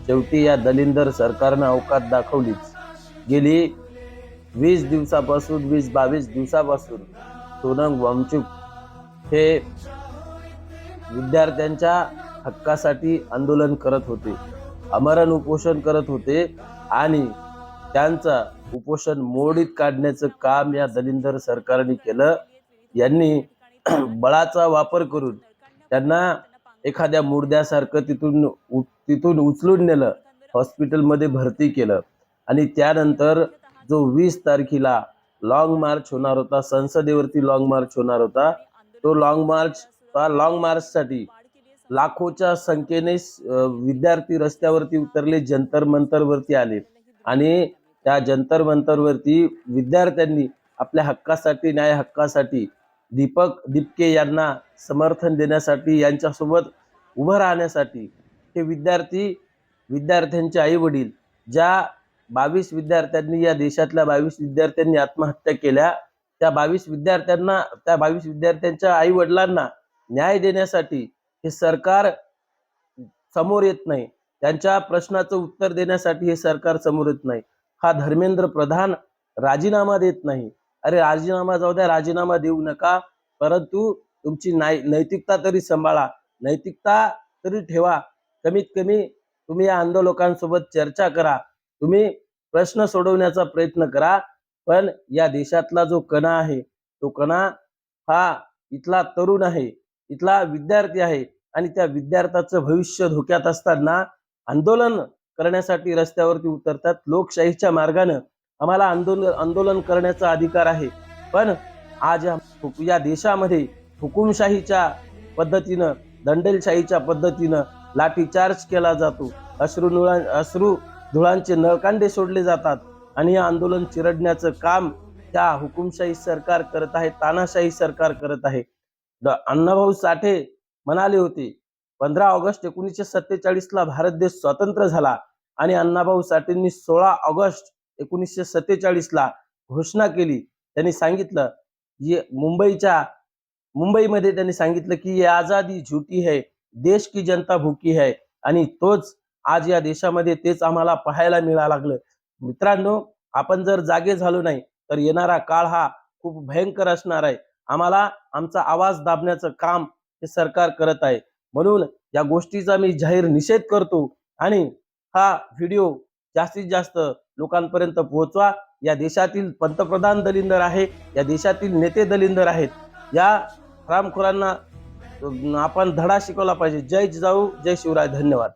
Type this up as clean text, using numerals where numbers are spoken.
शेवटी या दलिंदर सरकारनं अवकात दाखवलीच। गेली 20 दिवसापासून 22 दिवसापासून सोनम वांगचुक हे विद्यार्थ्यांच्या हक्कासाठी आंदोलन करत होते, आमरण उपोषण करत होते आणि त्यांचं उपोषण मोडीत काढण्याचं काम या दलिंदर सरकारने केलं। यांनी बळाचा वापर करून त्यांना एखाद्या मुर्द्यासारखं तिथून उचलून नेलं, हॉस्पिटलमध्ये भरती केलं आणि त्यानंतर जो 20 तारखेला लॉंग मार्च होणार होता, संसदेवरती लॉंग मार्च होणार होता, तो लॉंग मार्चसाठी लाखोच्या संख्येने विद्यार्थी रस्त्यावरती उतरले, जंतर मंतरवरती आले आणि त्या जंतर मंतरवरती विद्यार्थ्यांनी आपल्या हक्कासाठी, न्याय हक्कासाठी दीपक दिपके यांना समर्थन देण्यासाठी, यांच्यासोबत उभं राहण्यासाठी हे विद्यार्थ्यांचे आई वडील, ज्या 22 विद्यार्थ्यांनी, या देशातल्या 22 विद्यार्थ्यांनी आत्महत्या केल्या, त्या 22 विद्यार्थ्यांच्या आई वडिलांना न्याय देण्यासाठी हे सरकार समोर येत नाही, त्यांच्या प्रश्नाचं उत्तर देण्यासाठी हे सरकार समोर येत नाही। हा धर्मेंद्र प्रधान राजीनामा देत नाही। अरे राजीनामा जाऊ द्या, राजीनामा देऊ नका, परंतु तुमची नैतिकता तरी सांभाळा, नैतिकता तरी ठेवा। कमीत कमी तुम्ही या आंदोलकांसोबत चर्चा करा, तुम्ही प्रश्न सोडवण्याचा प्रयत्न करा। पण या देशातला जो कणा आहे, तो कणा हा इथला तरुण आहे, इथला विद्यार्थी आहे आणि त्या विद्यार्थ्याचं भविष्य धोक्यात असताना आंदोलन करण्यासाठी रस्त्यावरती उतरतात। लोकशाहीच्या मार्गाने आम्हाला आंदोलन करण्याचा अधिकार आहे, पण आज या देशामध्ये हुकुमशाहीच्या पद्धतीनं, दंडेलशाहीच्या पद्धतीनं लाठीचार्ज केला जातो, अश्रू धुळांचे नळकांडे सोडले जातात आणि हे आंदोलन चिरडण्याचं काम त्या हुकुमशाही सरकार करत आहे, तानाशाही सरकार करत आहे। अण्णाभाऊ साठे म्हणाले होते, 15 ऑगस्ट 1947 ला भारत देश स्वतंत्र झाला आणि अण्णाभाऊ साठेंनी 16 ऑगस्ट 1947 ला घोषणा केली। त्यांनी सांगितलं, ये मुंबईमध्ये त्यांनी सांगितलं की ये आजादी झूठी है, देश की जनता भूकी है, आणि तोच आज या देशामध्ये तेच आम्हाला पाहायला मिळायला लागलं। मित्रांनो, आपण जर जागे झालो नाही तर येणारा काळ हा खूप भयंकर असणार आहे। आम्हाला आमचा आवाज दाबण्याचं काम हे सरकार करत आहे, म्हणून या गोष्टीचा मी जाहीर निषेध करतो आणि हा व्हिडिओ जास्तीत जास्त लोकांपर्यंत पोहोचवा। या देशातील पंतप्रधान दलिंदर आहे, या देशातील नेते दलिंदर आहेत, या हरामखोरांना आपण धडा शिकवला पाहिजे। जय जिजाऊ, जय शिवराय, धन्यवाद।